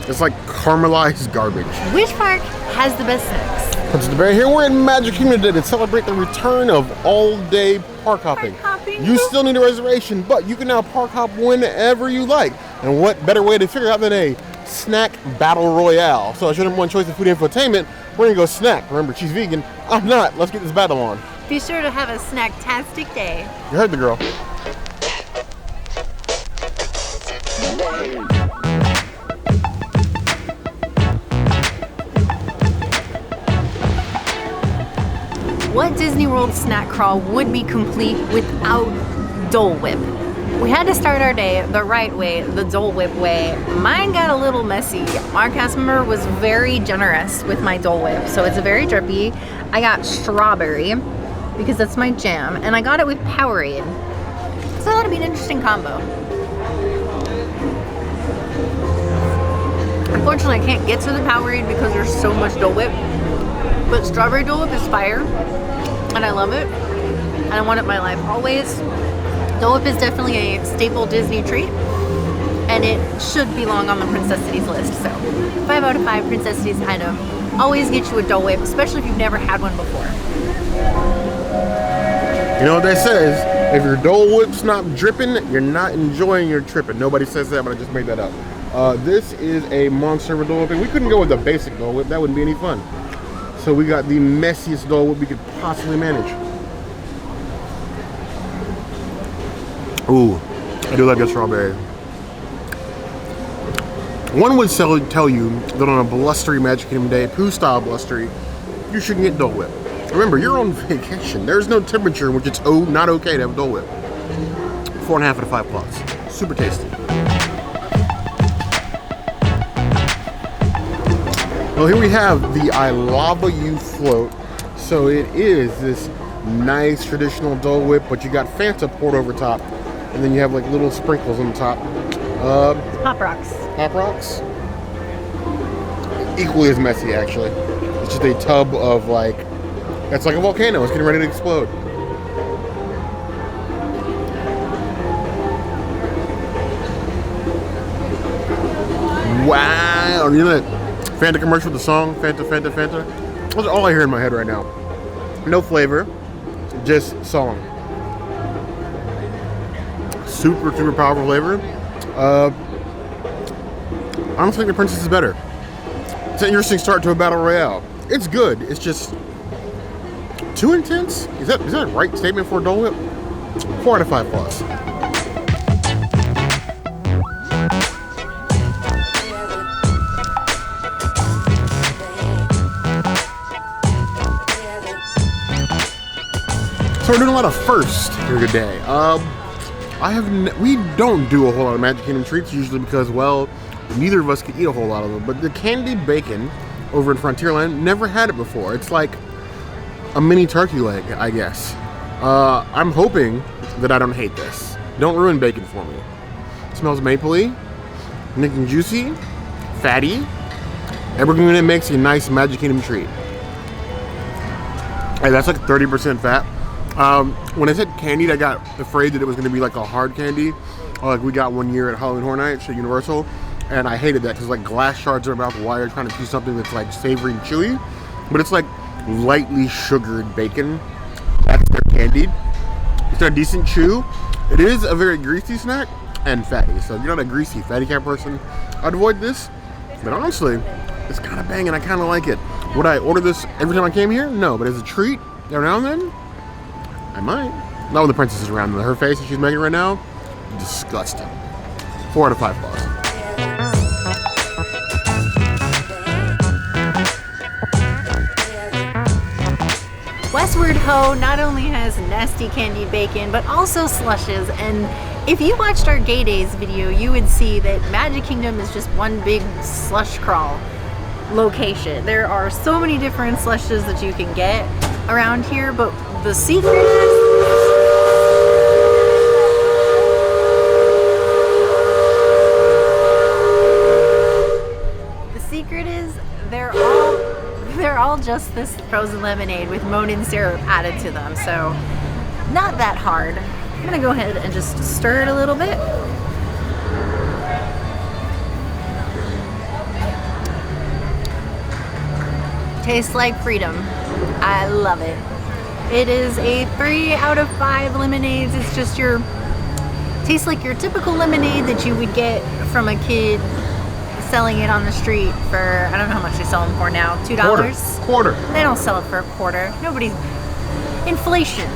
It's like caramelized garbage. Which park has the best snacks? Princess Berry here. We're in Magic Kingdom today to celebrate the return of all-day park hopping. You still need a reservation, but you can now park hop whenever you like. And what better way to figure out than a snack battle royale? So as your number one choice of food infotainment, we're gonna go snack. Remember, she's vegan. I'm not. Let's get this battle on. Be sure to have a snack-tastic day. You heard the girl. What Disney World snack crawl would be complete without Dole Whip? We had to start our day the right way, the Dole Whip way. Mine got a little messy. Our cast member was very generous with my Dole Whip, so it's very drippy. I got strawberry because that's my jam, and I got it with Powerade. So that'll be an interesting combo. Unfortunately, I can't get to the Powerade because there's so much Dole Whip, but strawberry Dole Whip is fire. And I love it, and I want it in my life always. Dole Whip is definitely a staple Disney treat, and it should belong on the Princessities list. So 5 out of 5 Princessities item. Always get you a Dole Whip, especially if you've never had one before. You know what they say is, if your Dole Whip's not dripping, you're not enjoying your tripping. Nobody says that, but I just made that up. This is a monster of a Dole Whip, and we couldn't go with the basic Dole Whip. That wouldn't be any fun. So we got the messiest Dole Whip we could possibly manage. Ooh, I do like the strawberry. One would tell you that on a blustery Magic Kingdom day, poo-style blustery, you shouldn't get Dole Whip. Remember, you're on vacation. There's no temperature in which it's not okay to have Dole Whip. 4.5 out of 5 plots. Super tasty. Well, here we have the I Lava You float. So it is this nice traditional Dole Whip, but you got Fanta poured over top, and then you have like little sprinkles on the top. Pop Rocks. Pop Rocks. Equally as messy, actually. It's just a tub of like, it's like a volcano. It's getting ready to explode. Wow! You know that Fanta commercial with the song, Fanta, Fanta, Fanta? That's all I hear in my head right now. No flavor, just song. Super, super powerful flavor. I don't think the Princess is better. It's an interesting start to a battle royale. It's good, it's just too intense? Is that a right statement for a Dole Whip? 4 out of 5 plus. So we're doing a lot of firsts here today. We don't do a whole lot of Magic Kingdom treats usually because, well, neither of us can eat a whole lot of them. But the Candied bacon over in Frontierland, never had it before. It's like a mini turkey leg, I guess. I'm hoping that I don't hate this. Don't ruin bacon for me. It smells mapley, nick and juicy, fatty. Everything in it makes a nice Magic Kingdom treat. Hey, that's like 30% fat. When I said candied, I got afraid that it was going to be like a hard candy, like we got one year at Halloween Horror Nights at Universal, and I hated that because like glass shards in my mouth while you're trying to choose something that's like savory and chewy, but it's like lightly sugared bacon. That's their candied. It's got a decent chew. It is a very greasy snack and fatty, so if you're not a greasy, fatty kind of person, I'd avoid this. But honestly, it's kind of banging. I kind of like it. Would I order this every time I came here? No, but as a treat, every now and then, I might. Not when the Princess is around. Her face that she's making right now, disgusting. 4 out of 5 plus. Westward Ho not only has nasty candied bacon, but also slushes. And if you watched our Gay Days video, you would see that Magic Kingdom is just one big slush crawl location. There are so many different slushes that you can get around here, but the secret is they're all just this frozen lemonade with Monin syrup added to them, so not that hard. I'm gonna go ahead and just stir it a little bit. Tastes like freedom. I love it. It is a 3 out of 5 lemonades. It's just tastes like your typical lemonade that you would get from a kid selling it on the street for, I don't know how much they sell them for now, $2? Quarter. They don't sell it for a quarter. Nobody's, inflation.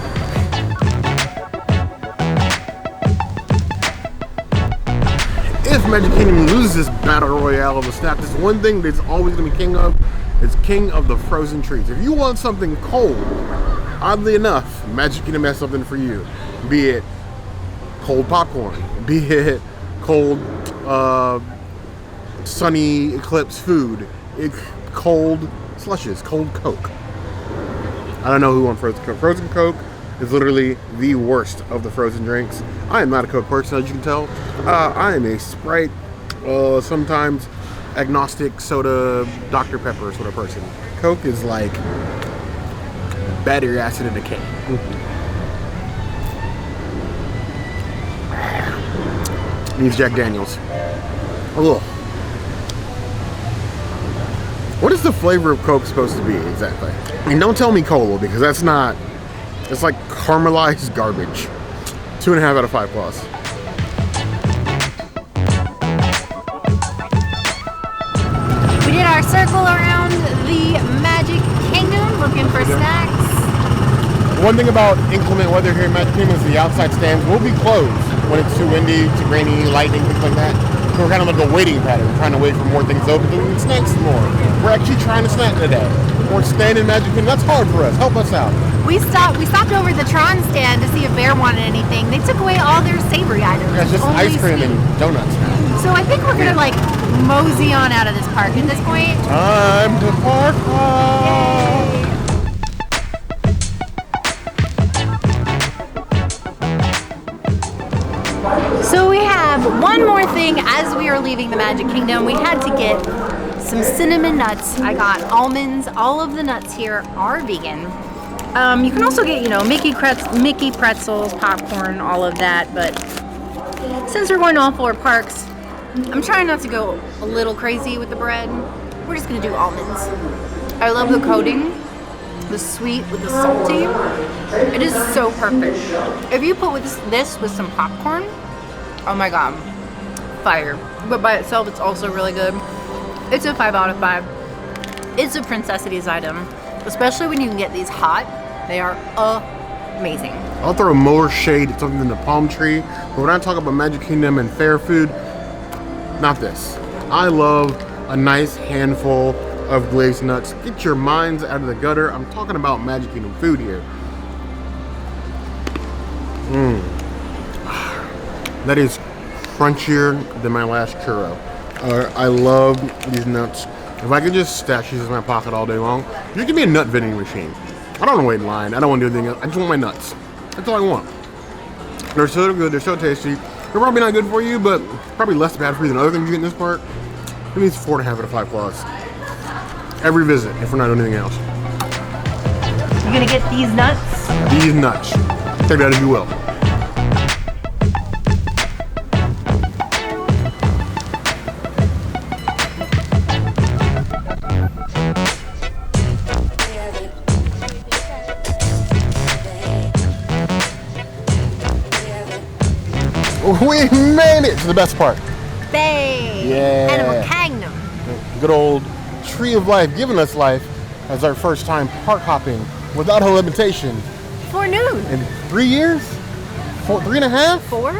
If Magic Kingdom loses this battle royale of the snack, there's one thing that's always going to be king of. It's king of the frozen treats. If you want something cold, oddly enough, Magic Kingdom has something for you. Be it cold popcorn, be it cold sunny eclipse food, cold slushes, cold Coke. I don't know who wants frozen Coke. Frozen Coke is literally the worst of the frozen drinks. I am not a Coke person, as you can tell. I am a Sprite, sometimes agnostic soda, Dr. Pepper sort of person. Coke is like battery acid in a can. Needs Jack Daniels. Ugh. What is the flavor of Coke supposed to be exactly? And don't tell me cola, because that's not. It's like caramelized garbage. 2.5 out of 5 plus. We did our circle around the Magic Kingdom looking for snacks. One thing about inclement weather here in Magic Kingdom is the outside stands will be closed when it's too windy, too rainy, lightning, things like that. So we're kind of like a waiting pattern. We're trying to wait for more things open so we can snack some more. We're actually trying to snack today. We're staying in Magic Kingdom. That's hard for us. Help us out. We stopped over at the Tron stand to see if Bear wanted anything. They took away all their savory items. Yeah, it's just Only ice cream sweet. and donuts now. So I think we're gonna like mosey on out of this park at this point. Time to park. Yay. So we have one more thing as we are leaving the Magic Kingdom. We had to get some cinnamon nuts. I got almonds. All of the nuts here are vegan. You can also get, Mickey pretzels, popcorn, all of that. But since we're going to all 4 parks, I'm trying not to go a little crazy with the bread. We're just gonna do almonds. I love the coating, the sweet with the salty. It is so perfect. If you put this with some popcorn, oh my god, fire. But by itself, it's also really good. It's a 5 out of 5. It's a Princessities item, especially when you can get these hot. They are amazing. I'll throw more shade at something than the palm tree, but when I talk about Magic Kingdom and fair food, not this. I love a nice handful of glazed nuts. Get your minds out of the gutter. I'm talking about Magic Kingdom food here. That is crunchier than my last churro. I love these nuts. If I could just stash these in my pocket all day long, you give me a nut vending machine. I don't want to wait in line. I don't want to do anything else. I just want my nuts. That's all I want. They're so good. They're so tasty. They're probably not good for you, but probably less bad for you than other things you get in this park. It means 4.5 out of 5 plus. Every visit, if we're not doing anything else. You're gonna get these nuts? These nuts. Take that as you will. We made it to the best part. Bay. Yeah. Animal Kingdom. Good old Tree of Life giving us life as our first time park hopping without a limitation. For noon. In 3 years? 3.5? 4?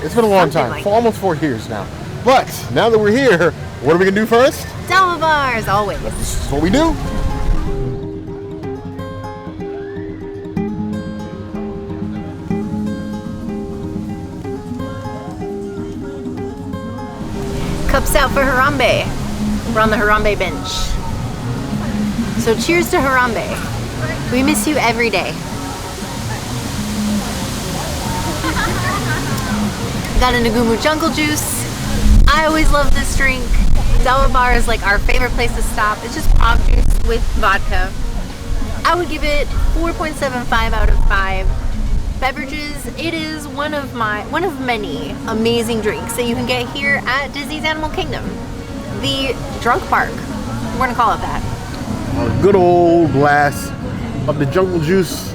It's been a long Something time. like For almost 4 years now. But now that we're here, what are we gonna do first? Delva bars, always. This is what we do. Cups out for Harambe. We're on the Harambe bench. So cheers to Harambe. We miss you every day. Got a Ngumu jungle juice. I always love this drink. Delva bar is like our favorite place to stop. It's just pog juice with vodka. I would give it 4.75 out of 5. Beverages, it is one of many amazing drinks that you can get here at Disney's Animal Kingdom. The drunk park, we're gonna call it that. a good old glass of the jungle juice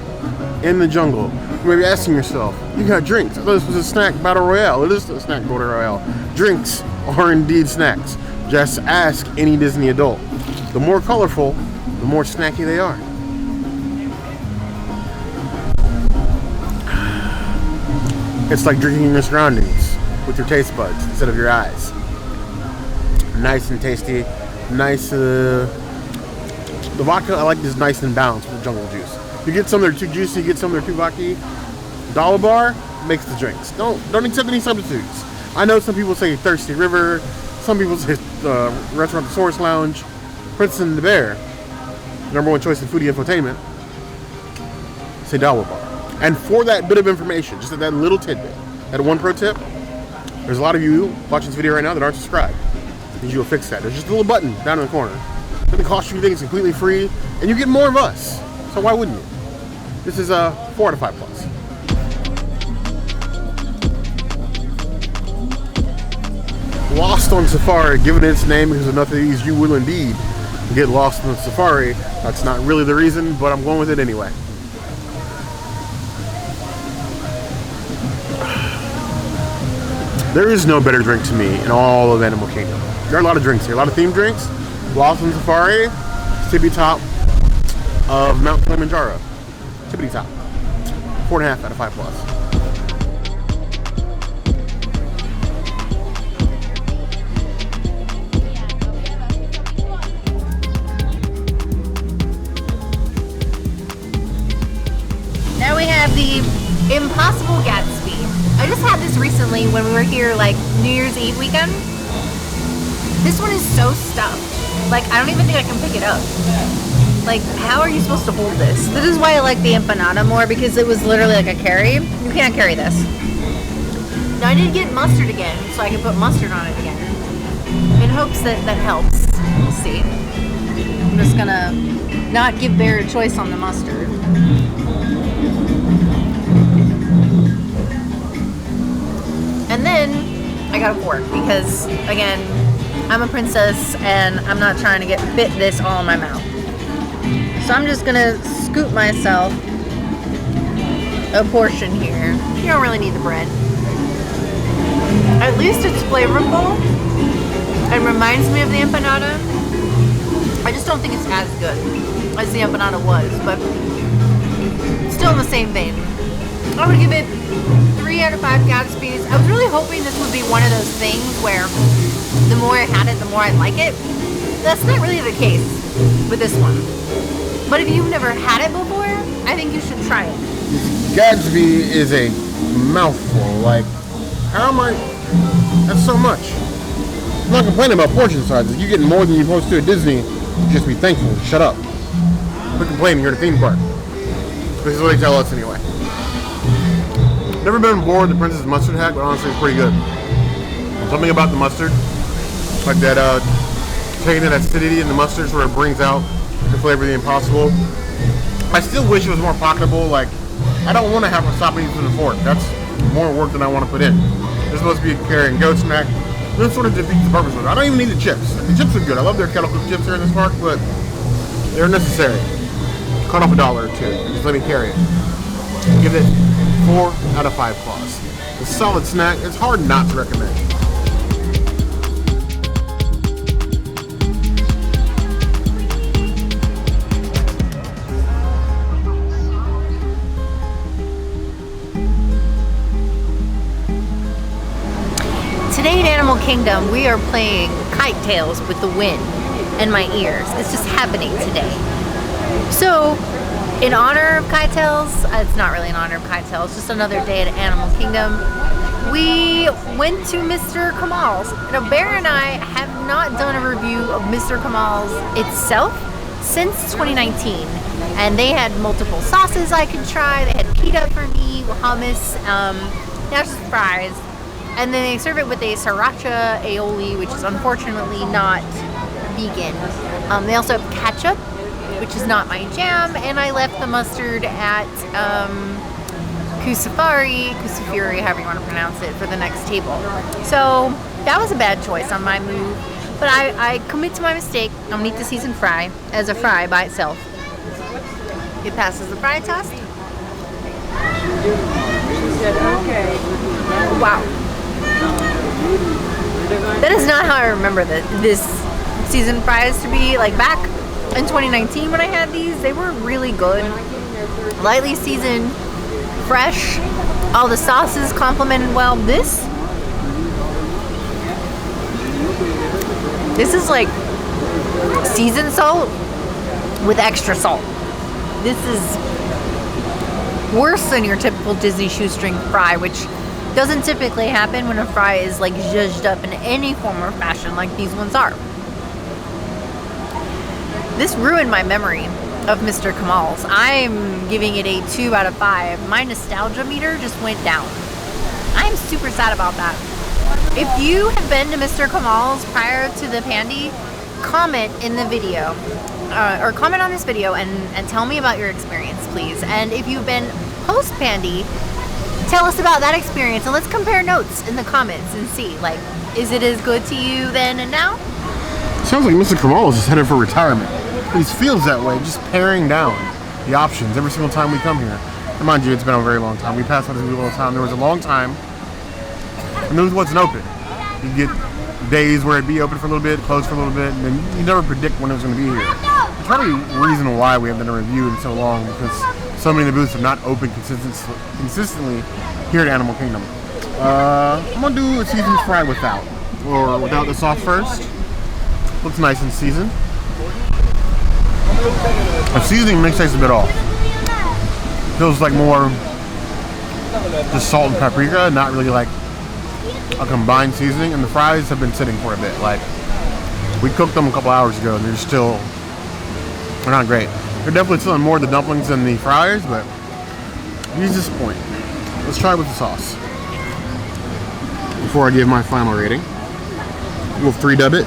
in the jungle. You may be asking yourself, you got drinks. I thought this was a snack battle royale. It is a snack battle royale. Drinks are indeed snacks. Just ask any Disney adult. The more colorful, the more snacky they are. It's like drinking in your surroundings with your taste buds instead of your eyes. Nice and tasty. Nice. The vodka I like is nice and balanced with the jungle juice. You get some that are too juicy, you get some that are too vodka. Dollar Bar makes the drinks. Don't accept any substitutes. I know some people say Thirsty River. Some people say Restaurant the Source Lounge. Princess and the Bear, #1 choice in foodie infotainment, say Dollar Bar. And for that bit of information, just that little tidbit, that one pro tip, there's a lot of you watching this video right now that aren't subscribed. I need you to fix that. There's just a little button down in the corner. It doesn't cost you anything, it's completely free, and you get more of us. So why wouldn't you? This is a 4 out of 5 plus. Lost on Safari, given its name because enough of these you will indeed get lost on Safari. That's not really the reason, but I'm going with it anyway. There is no better drink to me in all of Animal Kingdom. There are a lot of drinks here, a lot of themed drinks. Lost on Safari, tippy top of Mount Kilimanjaro. Tippity top. 4.5 out of 5 plus. Now we have the Impossible Gatsby. I just had this recently when we were here, like New Year's Eve weekend. This one is so stuffed. Like, I don't even think I can pick it up. Like, how are you supposed to hold this? This is why I like the empanada more, because it was literally like a carry. You can't carry this. Now I did get mustard again, so I can put mustard on it again. In hopes that that helps. We'll see. I'm just gonna not give Bear a choice on the mustard. And then I got a fork because, again, I'm a princess and I'm not trying to get fit this all in my mouth. So I'm just gonna scoop myself a portion here. You don't really need the bread. At least it's flavorful and reminds me of the empanada. I just don't think it's as good as the empanada was, but still in the same vein. I would give it 3 out of 5 Gatsby's. I was really hoping this would be one of those things where the more I had it, the more I like it. That's not really the case with this one. But if you've never had it before, I think you should try it. Gatsby is a mouthful. Like, how am I? That's so much. I'm not complaining about portion sizes. You're getting more than you're supposed to at Disney. Just be thankful. Shut up. Quit complaining. You're at a theme park. This is what they tell us anyway. Never been bored with the Princess Mustard hack, but honestly, it's pretty good. Something about the mustard, like that, taking that acidity in the mustard sort of brings out the flavor of the Impossible. I still wish it was more pocketable. Like, I don't want to have to stop eating with a fork. That's more work than I want to put in. It's supposed to be a carry and go snack. This sort of defeats the purpose of it. I don't even need the chips. The chips are good. I love their kettle cooked chips here in this park, but they're necessary. Cut off $1 or $2. Just let me carry it. Give it 4 out of 5 plus. It's a solid snack. It's hard not to recommend. Today in Animal Kingdom, we are playing kite tails with the wind and my ears. It's just happening today. So, in honor of kite tails, it's not really in honor of kite tails, just another day at Animal Kingdom, we went to Mr. Kamal's. Now, Bear and I have not done a review of Mr. Kamal's itself since 2019. And they had multiple sauces I could try. They had pita for me, hummus, now just fries. And then they serve it with a Sriracha aioli, which is unfortunately not vegan. They also have ketchup, which is not my jam, and I left the mustard at Kusafiri, however you want to pronounce it, for the next table. So that was a bad choice on my move. But I commit to my mistake. I'm gonna eat the seasoned fry as a fry by itself. It passes the fry test. Wow. That is not how I remember this seasoned fries to be. Like back in 2019 when I had these, they were really good. Lightly seasoned, fresh. All the sauces complemented well. This is like seasoned salt with extra salt. This is worse than your typical Disney shoestring fry, which doesn't typically happen when a fry is like zhuzhed up in any form or fashion like these ones are. This ruined my memory of Mr. Kamal's. I'm giving it a 2 out of 5. My nostalgia meter just went down. I'm super sad about that. If you have been to Mr. Kamal's prior to the pandy, comment in the video, or comment on this video and tell me about your experience, please. And if you've been post-pandy, tell us about that experience, and let's compare notes in the comments and see, like, is it as good to you then and now? Sounds like Mr. Kamal is just headed for retirement. He feels that way, just paring down the options every single time we come here. And mind you, it's been a very long time. We pass by this all the time. There was a long time and there wasn't open. You get days where it'd be open for a little bit, closed for a little bit, and then you never predict when it was going to be here. It's probably the reason why we haven't done a review in so long, because so many of the booths have not opened consistently here at Animal Kingdom. I'm going to do a seasoned fry without the sauce first. Looks nice and seasoned. The seasoning makes taste a bit off. Feels like more just salt and paprika, not really like a combined seasoning. And the fries have been sitting for a bit. Like, we cooked them a couple hours ago and they're not great. They're definitely still more of the dumplings than the fries, but these disappoint. Let's try it with the sauce before I give my final rating. We'll 3-dub it.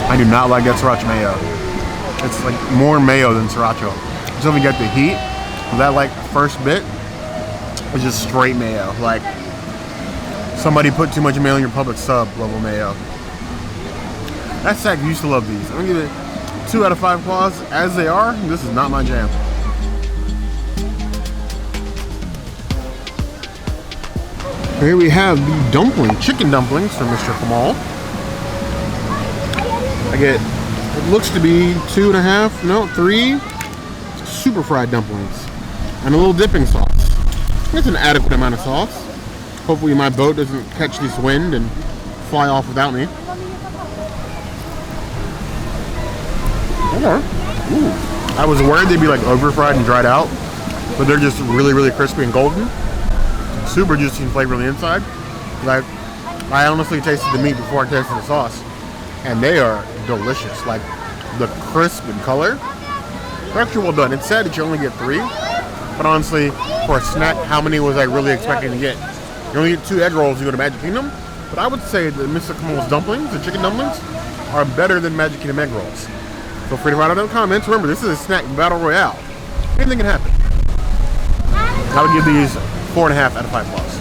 I do not like that Sriracha mayo. It's like more mayo than Sriracha. Until we get the heat, that like first bit is just straight mayo. Like somebody put too much mayo in your public sub level mayo. That sack used to love these. I'm gonna give it 2 out of 5 claws as they are. This is not my jam. Here we have the chicken dumplings from Mr. Kamal. I get, it looks to be 2.5, no, 3 super fried dumplings and a little dipping sauce. That's an adequate amount of sauce. Hopefully my boat doesn't catch this wind and fly off without me. Okay. Ooh. I was worried they'd be like over fried and dried out, but they're just really, really crispy and golden. Super juicy and flavor on the inside. Like, I honestly tasted the meat before I tasted the sauce, and they are delicious. Like, the crisp and color, they're actually well done. It said that you only get 3, but honestly, for a snack, how many was I really expecting to get? You only get 2 egg rolls, you go to Magic Kingdom, but I would say that Mr. Kamal's dumplings, the chicken dumplings, are better than Magic Kingdom egg rolls. Feel free to write down in the comments. Remember, this is a snack battle royale. Anything can happen. I would give these 4.5 out of 5 claws.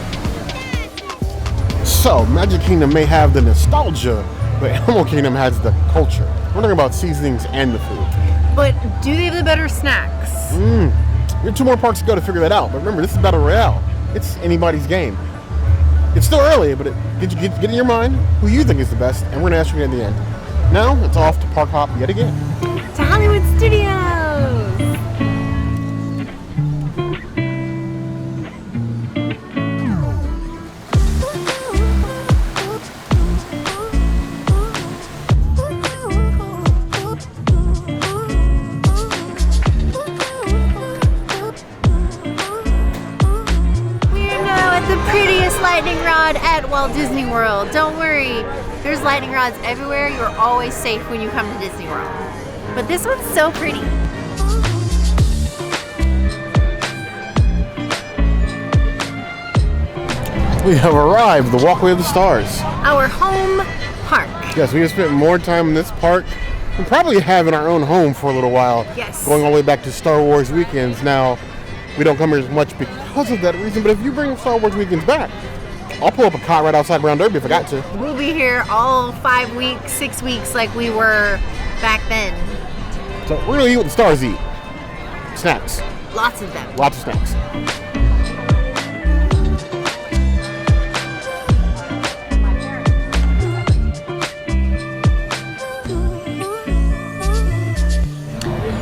So, Magic Kingdom may have the nostalgia, but Animal Kingdom has the culture. We're talking about seasonings and the food. But do they have the better snacks? You have 2 more parks to go to figure that out. But remember, this is Battle Royale. It's anybody's game. It's still early, but get in your mind who you think is the best, and we're going to ask you at the end. Now, it's off to Park Hop yet again. To Hollywood Studios! Lightning rod at Walt Disney World. Don't worry, there's lightning rods everywhere. You're always safe when you come to Disney World. But this one's so pretty. We have arrived, the Walkway of the Stars. Our home park. Yes, we have spent more time in this park. We probably have in our own home for a little while. Yes. Going all the way back to Star Wars weekends. Now, we don't come here as much because of that reason, but if you bring Star Wars weekends back, I'll pull up a cot right outside Brown Derby if I got to. We'll be here all 5 weeks, 6 weeks like we were back then. So we're gonna eat what the stars eat. Snacks. Lots of them. Lots of snacks.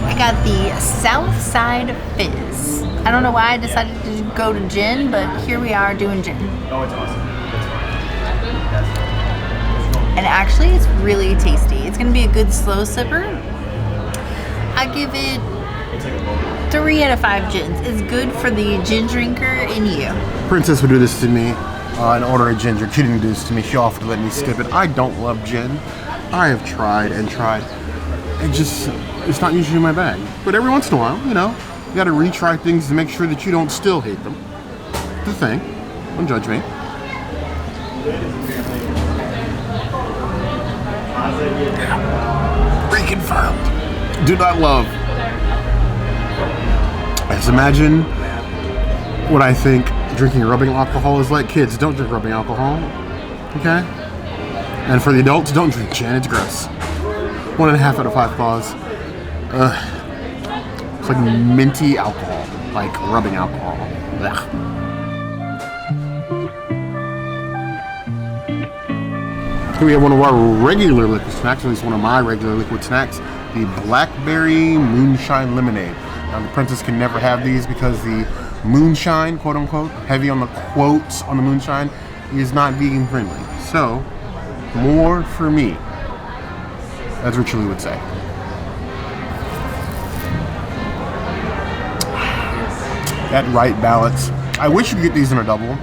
I got the Southside Fizz. I don't know why I decided to go to gin, but here we are doing gin. Oh, it's awesome. And actually, it's really tasty. It's gonna be a good slow sipper. I give it 3 out of 5 gins. It's good for the gin drinker in you. Princess would do this to me and order a ginger. She didn't do this to me. She offered to let me skip it. I don't love gin. I have tried and tried. It's not usually my bag. But every once in a while, you know, you gotta retry things to make sure that you don't still hate them. It's the thing. Don't judge me. Reconfirmed. Do not love. Just imagine what I think drinking rubbing alcohol is like. Kids, don't drink rubbing alcohol. Okay? And for the adults, don't drink gin. It's gross. 1.5 out of 5 claws. Ugh. It's like minty alcohol. Like rubbing alcohol. Ugh. Here we have one of our regular liquid snacks, at least one of my regular liquid snacks, the Blackberry Moonshine Lemonade. Now the princess can never have these because the moonshine, quote unquote, heavy on the quotes on the moonshine, is not vegan friendly. So, more for me, as Richard would say. That right balance. I wish you could get these in a double.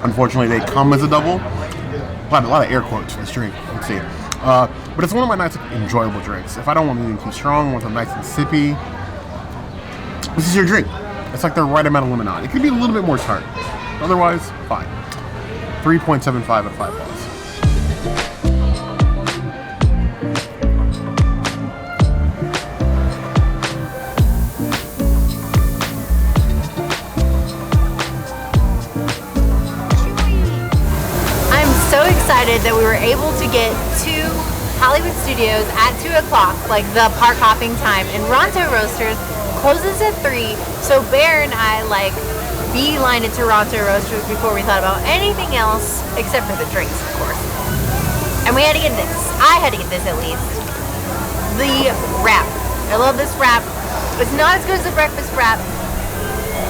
Unfortunately, they come as a double. A lot of air quotes for this drink. Let's see. But it's one of my nice, enjoyable drinks. If I don't want anything too strong, I want something nice and sippy, this is your drink. It's like the right amount of lemonade. It could be a little bit more tart. Otherwise, fine. 3.75 out of 5 balls. Excited that we were able to get to Hollywood Studios at 2 o'clock, like the park hopping time, and Ronto Roasters closes at 3, so Bear and I beelined it to Ronto Roasters before we thought about anything else except for the drinks, of course. And we had to get this. I had to get this at least. The wrap. I love this wrap. It's not as good as the breakfast wrap,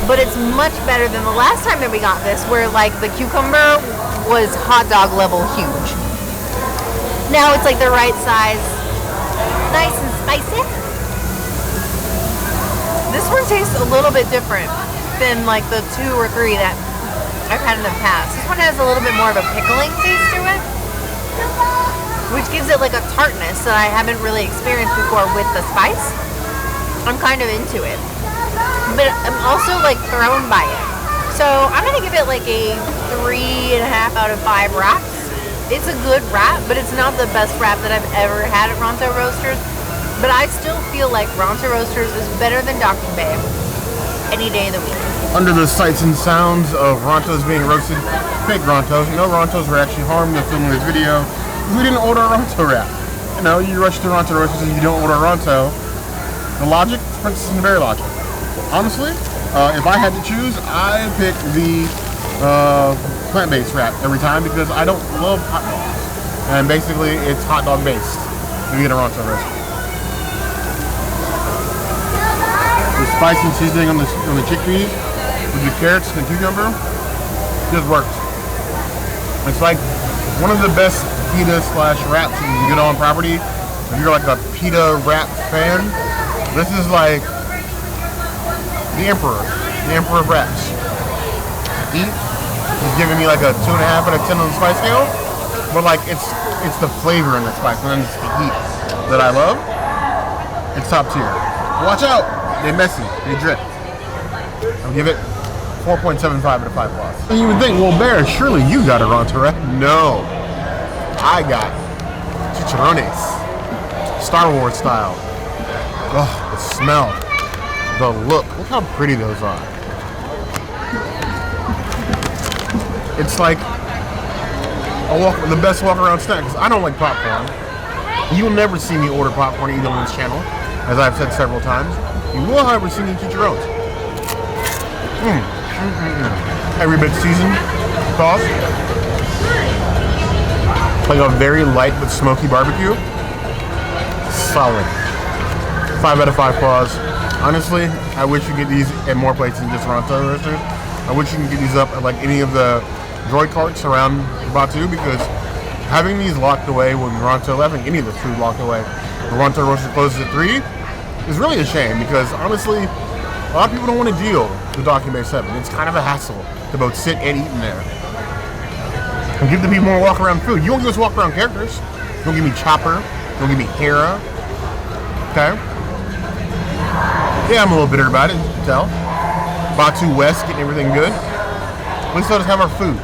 but it's much better than the last time that we got this, where like the cucumber was hot dog level huge. Now it's like the right size, nice and spicy. This one tastes a little bit different than like the 2 or 3 that I've had in the past. This one has a little bit more of a pickling taste to it, which gives it like a tartness that I haven't really experienced before with the spice. I'm kind of into it, but I'm also like thrown by it. So I'm gonna give it like a 3.5 out of 5 wraps. It's a good wrap, but it's not the best wrap that I've ever had at Ronto Roasters. But I still feel like Ronto Roasters is better than Dr. Bay any day of the week. Under the sights and sounds of Rontos being roasted, fake Rontos. No Rontos were actually harmed in filming this video. We didn't order a Ronto wrap. You know, you rush to Ronto Roasters and you don't order a Ronto. The logic, Princess and the Berry logic. Honestly, if I had to choose, I pick the plant-based wrap every time because I don't love hot dogs. And basically, it's hot dog based. You get a Ronto roast. The spice and seasoning on the chickpeas with the carrots and the cucumber just works. It's like one of the best pita / wraps you can get on property. If you're like a pita wrap fan, this is like the emperor of wraps. Heat, he's giving me like a 2.5 out of 10 on the spice scale, but like it's the flavor in the spice, and then it's the heat that I love. It's top tier. Watch out, they're messy, they drip. I'll give it 4.75 out of 5 plus. And you would think, well, Bear, surely you got a Ronto, right? No, I got chicharrones, Star Wars style. Oh, the smell, the look. Look how pretty those are. It's like the best walk around snack, because I don't like popcorn. You'll never see me order popcorn either on this channel, as I've said several times. You will, however, see me teach your own. Every bit seasoned, sauce. Like a very light but smoky barbecue. Solid. 5 out of 5 claws. Honestly, I wish you could get these at more places than just Ronto roasters. I wish you could get these up at like any of the droid carts around Batu, because having these locked away when Ronto, having any of the food locked away, the Ronto roaster closes at 3 is really a shame, because honestly, a lot of people don't want to deal with Docking Bay 7. It's kind of a hassle to both sit and eat in there. And give the people more walk around food. You won't just walk around characters. You don't give me Chopper. You don't give me Hera. Okay? Yeah, I'm a little bitter about it, you can tell. Batu West getting everything good. At least let us have our food.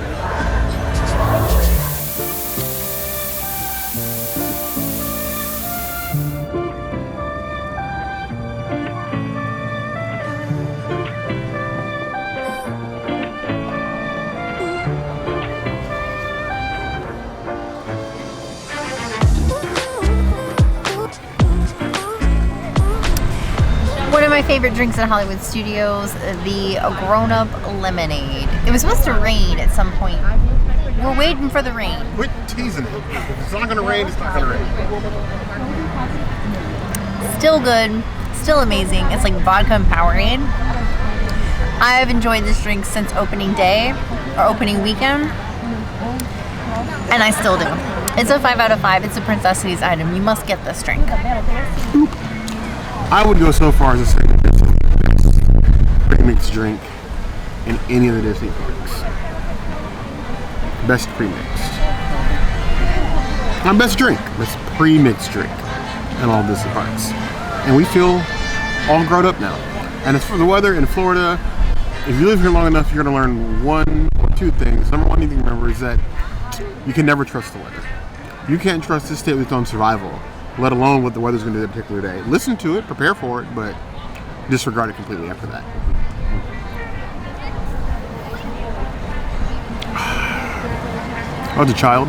One of my favorite drinks in Hollywood Studios, the grown-up lemonade. It was supposed to rain at some point. We're waiting for the rain. Quit teasing it. If it's not gonna rain, it's not gonna rain. Still good, still amazing. It's like vodka and Powerade. I've enjoyed this drink since opening day, or opening weekend, and I still do. It's a 5 out of 5. It's a Princessity's item. You must get this drink. I would go so far as to say that this is the best pre-mixed drink in any of the Disney parks. Best pre-mixed. Not best drink, best pre-mixed drink in all Disney parks. And we feel all grown up now. And as for the weather in Florida, if you live here long enough, you're going to learn one or two things. Number one, you need to remember is that you can never trust the weather. You can't trust this state with its own survival, let alone what the weather's going to do that particular day. Listen to it, prepare for it, but disregard it completely after that. As a child,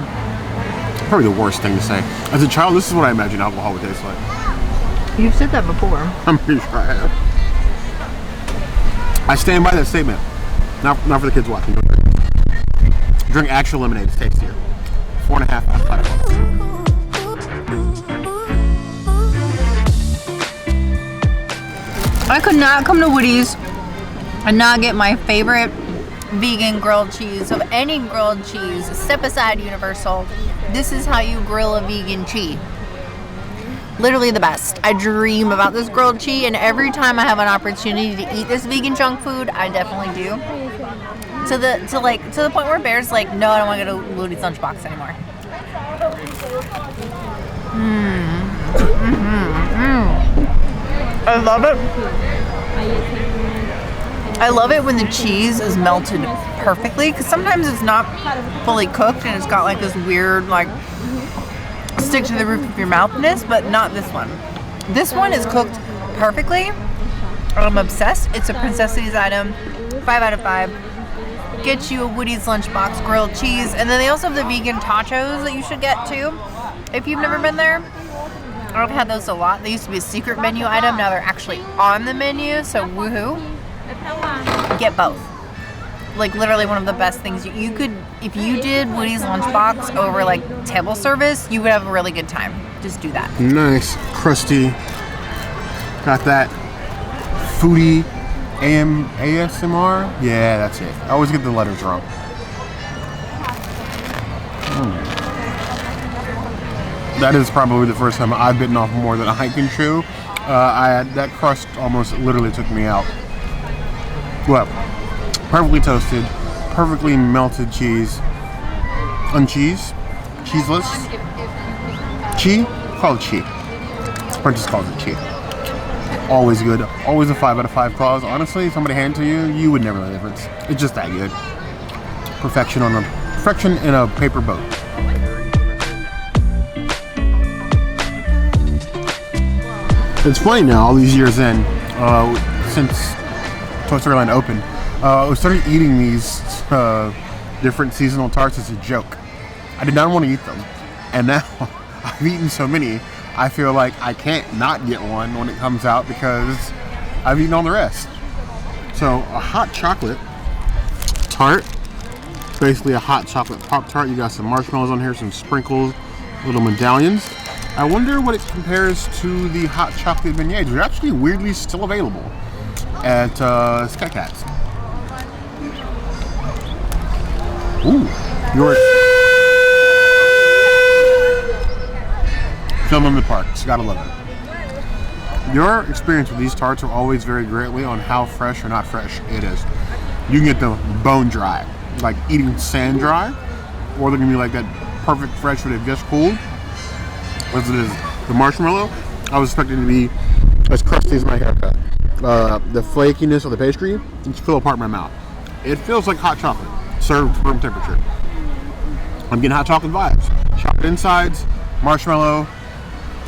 probably the worst thing to say. As a child, this is what I imagine alcohol would taste like. You've said that before. I'm pretty sure I have. I stand by that statement. Not for the kids watching. Don't drink actual lemonade. It's tastier. 4.5 out of 5. I could not come to Woody's and not get my favorite vegan grilled cheese of any grilled cheese. Step aside, Universal. This is how you grill a vegan cheese. Literally the best. I dream about this grilled cheese, and every time I have an opportunity to eat this vegan junk food, I definitely do. To the point where Bear's like, no, I don't want to go to Woody's lunchbox anymore. I love it. I love it when the cheese is melted perfectly, because sometimes it's not fully cooked and it's got like this weird like stick to the roof of your mouthness, but not this one. This one is cooked perfectly. I'm obsessed. It's a Princessity's item. 5 out of 5. Get you a Woody's lunchbox grilled cheese, and then they also have the vegan tachos that you should get too if you've never been there. I've had those a lot. They used to be a secret menu item. Now they're actually on the menu, so woohoo. Get both. Like literally one of the best things you could, if you did Woody's lunchbox over like table service, you would have a really good time. Just do that. Nice, crusty. Got that foodie ASMR. Yeah, that's it. I always get the letters wrong. That is probably the first time I've bitten off more than I can chew. That crust almost literally took me out. Well, perfectly toasted, perfectly melted cheese. Uncheese? Cheeseless? Chi? Call it chi. Princess calls it chi. Always good. Always a 5 out of 5 claws. Honestly, if somebody handed it to you, you would never know the difference. It's just that good. Perfection in a paper boat. It's funny now, all these years in, since Toy Story Land opened, we started eating these different seasonal tarts as a joke. I did not want to eat them. And now I've eaten so many, I feel like I can't not get one when it comes out because I've eaten all the rest. So a hot chocolate tart, basically a hot chocolate Pop-Tart. You got some marshmallows on here, some sprinkles, little medallions. I wonder what it compares to the hot chocolate beignets, which are actually weirdly still available at Sky Cats. Ooh, film in the park. Just gotta love it. Your experience with these tarts will always vary greatly on how fresh or not fresh it is. You can get them bone dry, like eating sand dry, or they're gonna be like that perfect fresh where they've just cooled. As it is the marshmallow, I was expecting it to be as crusty as my haircut. The flakiness of the pastry just fell apart in my mouth. It feels like hot chocolate, served room temperature. I'm getting hot chocolate vibes. Chocolate insides, marshmallow.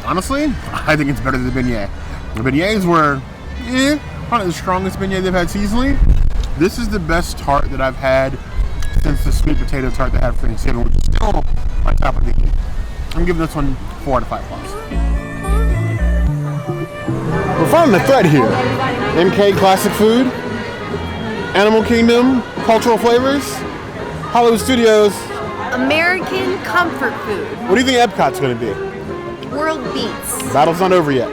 Honestly, I think it's better than the beignet. The beignets were, probably the strongest beignet they've had seasonally. This is the best tart that I've had since the sweet potato tart they had for Thanksgiving, which is still on top of the heap. I'm giving this one 4 out of 5 plus. We're finding the thread here. MK Classic Food, Animal Kingdom, Cultural Flavors, Hollywood Studios. American comfort food. What do you think EPCOT's going to be? World beats. Battle's not over yet.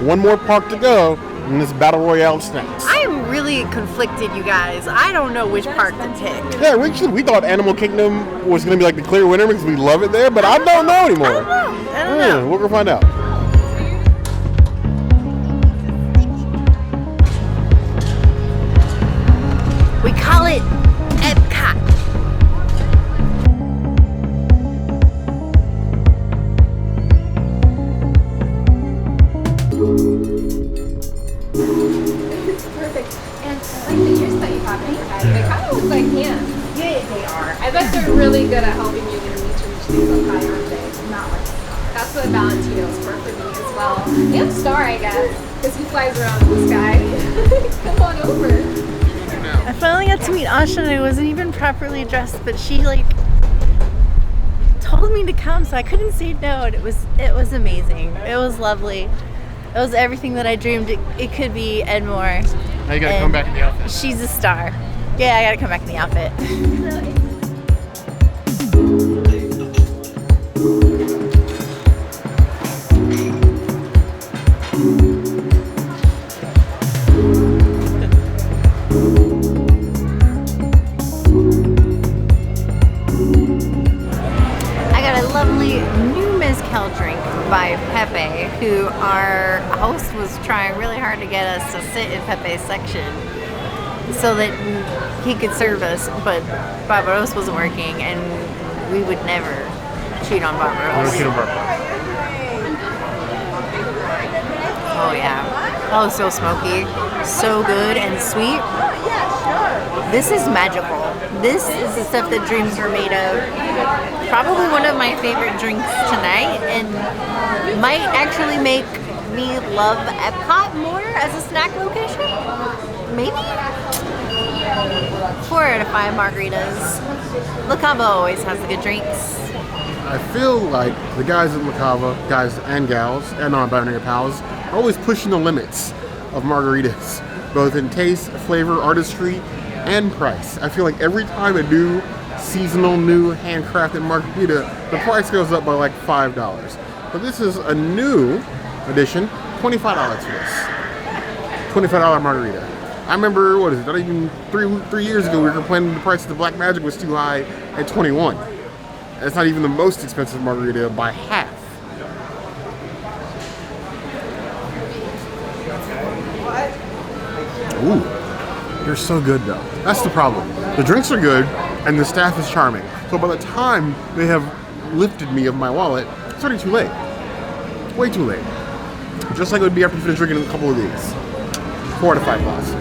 One more park to go in this Battle Royale snacks. I am really conflicted, you guys. I don't know which park to pick. Yeah, we thought Animal Kingdom was going to be like the clear winner because we love it there, but I don't know anymore. I don't know. We're going to find out. We call it EPCOT. Perfect. And I like the ears that you have. They kind of look like hands. Yeah, they are. I bet they're really good at helping you get to reach things up high, aren't they? Not like Star. That's what Valentino's for me as well. And Star, I guess, because he flies around in the sky. Come on over. I finally got to meet Asha and I wasn't even properly dressed, but she told me to come, so I couldn't say no, and it was amazing. It was lovely. It was everything that I dreamed it could be and more. Now you gotta come back in the outfit. She's a star. Yeah, I gotta come back in the outfit. Drink by Pepe, who our host was trying really hard to get us to sit in Pepe's section so that he could serve us, but Barbaros wasn't working and we would never cheat on Barbaros. Oh yeah. Oh, so smoky, so good and sweet. This is magical. This is the stuff that dreams are made of. Probably one of my favorite drinks tonight, and might actually make me love Epcot more as a snack location. Maybe? 4 out of 5 margaritas. La Cava always has the good drinks. I feel like the guys at La Cava, guys and gals, and non-binary pals, are always pushing the limits of margaritas, both in taste, flavor, artistry, and price. I feel like every time a new seasonal, new handcrafted margarita, the price goes up by like $5. But this is a new edition, $25 for this. $25 margarita. I remember, what is it, not even three years ago we were complaining the price of the Black Magic was too high at $21. It's not even the most expensive margarita by half. Ooh, they're so good though. That's the problem. The drinks are good and the staff is charming. So by the time they have lifted me of my wallet, it's already too late. Way too late. Just like it would be after you finish drinking a couple of these. 4 out of 5 plus.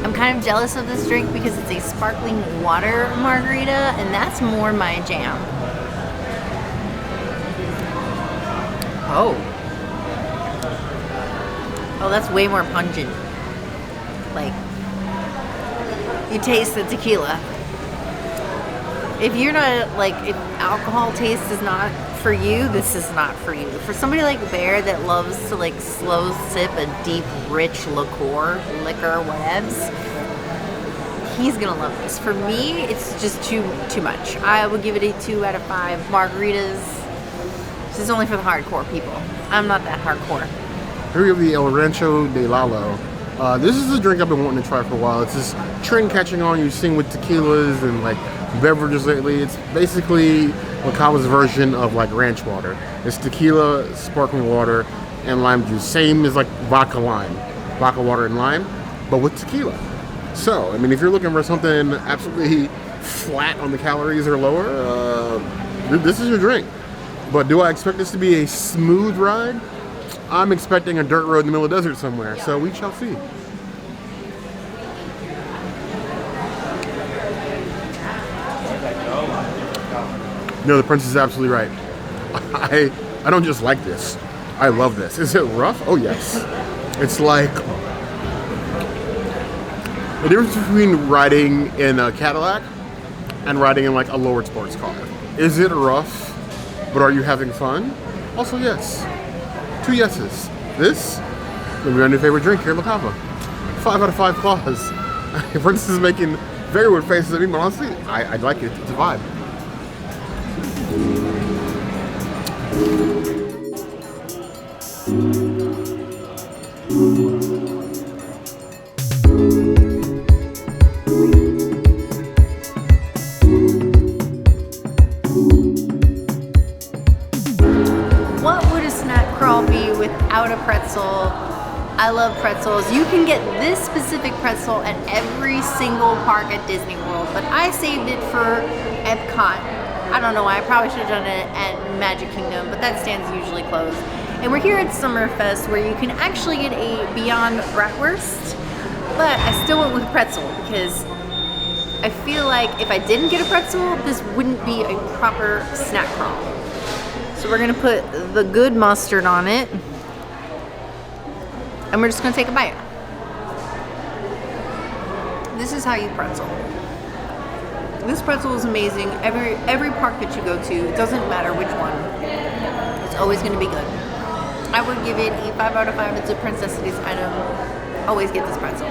I'm kind of jealous of this drink because it's a sparkling water margarita, and that's more my jam. Oh, that's way more pungent. Like, you taste the tequila. If you're not like, if alcohol taste is not for you, this is not for you. For somebody like Bear that loves to like slow sip a deep, rich liquor, whatevs, he's gonna love this. For me, it's just too much. I would give it a 2 out of 5. Margaritas, this is only for the hardcore people. I'm not that hardcore. Here we have the El Rancho de Lalo. This is a drink I've been wanting to try for a while. It's this trend catching on you've seen with tequilas and like beverages lately. It's basically Macava's version of like ranch water. It's tequila, sparkling water, and lime juice. Same as like vodka water and lime, but with tequila. So, I mean, if you're looking for something absolutely flat on the calories or lower, this is your drink. But do I expect this to be a smooth ride? I'm expecting a dirt road in the middle of the desert somewhere, so we shall see. No, the Prince is absolutely right. I don't just like this. I love this. Is it rough? Oh, yes. It's like the difference between riding in a Cadillac and riding in like a lowered sports car. Is it rough, but are you having fun? Also, yes. 2 yeses. This will be my new favorite drink here at Macava. 5 out of 5 claws. Prince is making very weird faces at me, but honestly, I like it. It's a vibe. What would a snack crawl be without a pretzel? I love pretzels. You can get this specific pretzel at every single park at Disney World, but I saved it for EPCOT. I don't know why, I probably should have done it at Magic Kingdom, but that stand's usually closed. And we're here at Summerfest where you can actually get a Beyond Bratwurst, but I still went with pretzel because I feel like if I didn't get a pretzel, this wouldn't be a proper snack crawl. So we're gonna put the good mustard on it, and we're just gonna take a bite. This is how you pretzel. This pretzel is amazing. Every park that you go to, it doesn't matter which one, it's always gonna be good. I would give it a 5 out of 5. It's a Princessity's item. Always get this pretzel.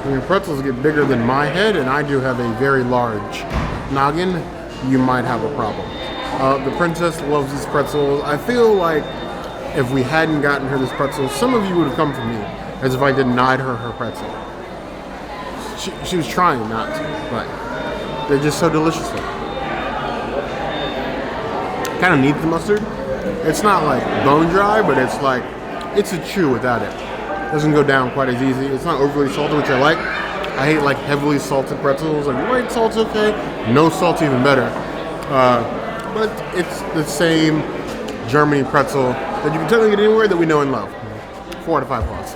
When your pretzels get bigger than my head, and I do have a very large noggin, you might have a problem. The princess loves these pretzels. I feel like if we hadn't gotten her this pretzel, some of you would have come for me as if I denied her her pretzel. She was trying not to, but they're just so delicious. Kind of needs the mustard. It's not like bone dry, but it's like, it's a chew without it. Doesn't go down quite as easy. It's not overly salty, which I like. I hate like heavily salted pretzels. Like light salt's okay, no salt's even better. But it's the same Germany pretzel that you can totally get anywhere that we know and love. 4 out of 5 claws.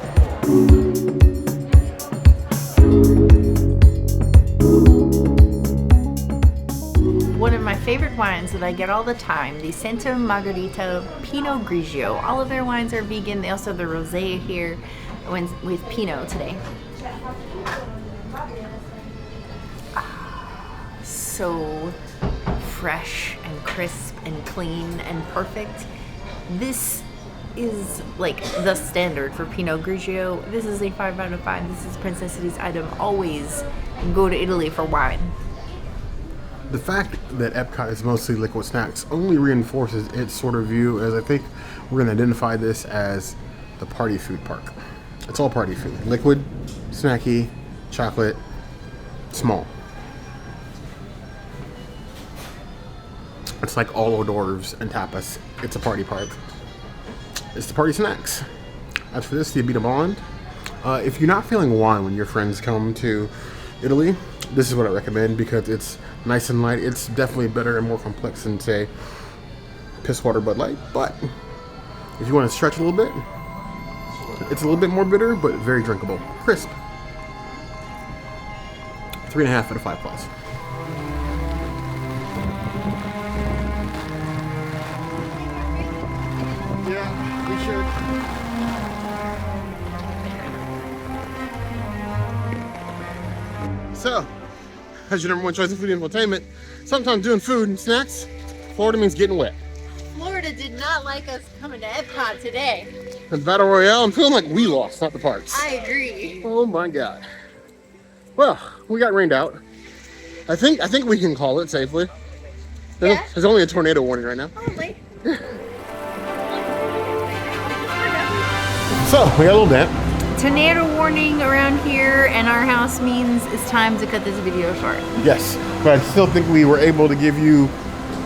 One of my favorite wines that I get all the time, the Santa Margherita Pinot Grigio. All of their wines are vegan. They also have the rosé here with Pinot today. So fresh and crisp and clean and perfect. This is like the standard for Pinot Grigio. This is a 5 out of 5. This is Princessity's item. Always go to Italy for wine. The fact that EPCOT is mostly liquid snacks only reinforces its sort of view, as I think we're going to identify this as the party food park. It's all party food. Liquid, snacky, chocolate, small. It's like all hors d'oeuvres and tapas. It's a party park. It's the party snacks. As for this, the Abita Bond. If you're not feeling wine when your friends come to Italy, this is what I recommend because it's nice and light. It's definitely better and more complex than, say, piss water Bud Light. But if you want to stretch a little bit, it's a little bit more bitter, but very drinkable. Crisp. 3.5 out of 5 claws. Yeah, we should. So, as your #1 choice of food infotainment, sometimes doing food and snacks, Florida means getting wet. Florida did not like us coming to EPCOT today. And Battle Royale, I'm feeling like we lost, not the parts. I agree. Oh my God. Well, we got rained out. I think we can call it safely. Yeah. There's only a tornado warning right now. Only. So, we got a little damp. Tornado warning around here and our house means it's time to cut this video short. Yes, but I still think we were able to give you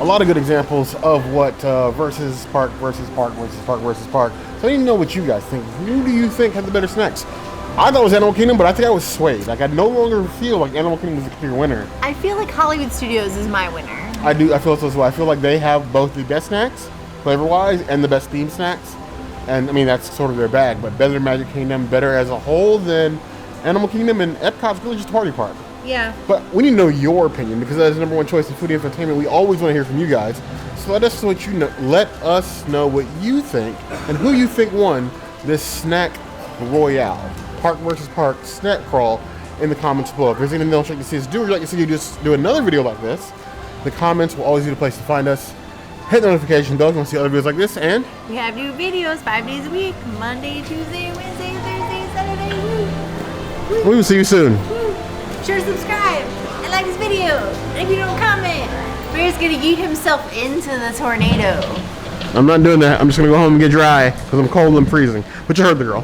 a lot of good examples of what versus park versus park versus park versus park. So I need to know what you guys think. Who do you think had the better snacks? I thought it was Animal Kingdom, but I think I was swayed. Like, I no longer feel like Animal Kingdom was a clear winner. I feel like Hollywood Studios is my winner. I feel so as well. I feel like they have both the best snacks, flavor-wise, and the best themed snacks. And I mean, that's sort of their bag, but better than Magic Kingdom, better as a whole than Animal Kingdom, and Epcot's really just a party park. Yeah. But we need to know your opinion, because as the #1 choice in food entertainment, we always want to hear from you guys. So let us know what you think and who you think won this snack royale, park versus park snack crawl, in the comments below. If there's anything else you'd like to see us do, or you'd like to see you just do another video like this, the comments will always be the place to find us. Hit the notification bell if you want to see other videos like this, and we have new videos 5 days a week, Monday, Tuesday, Wednesday, Thursday, Saturday. Woo. we will see you soon. Woo. Sure to subscribe and like this video. And if you don't comment, Bear's gonna yeet himself into the tornado. I'm not doing that. I'm just going to go home and get dry because I'm cold and freezing. But you heard the girl.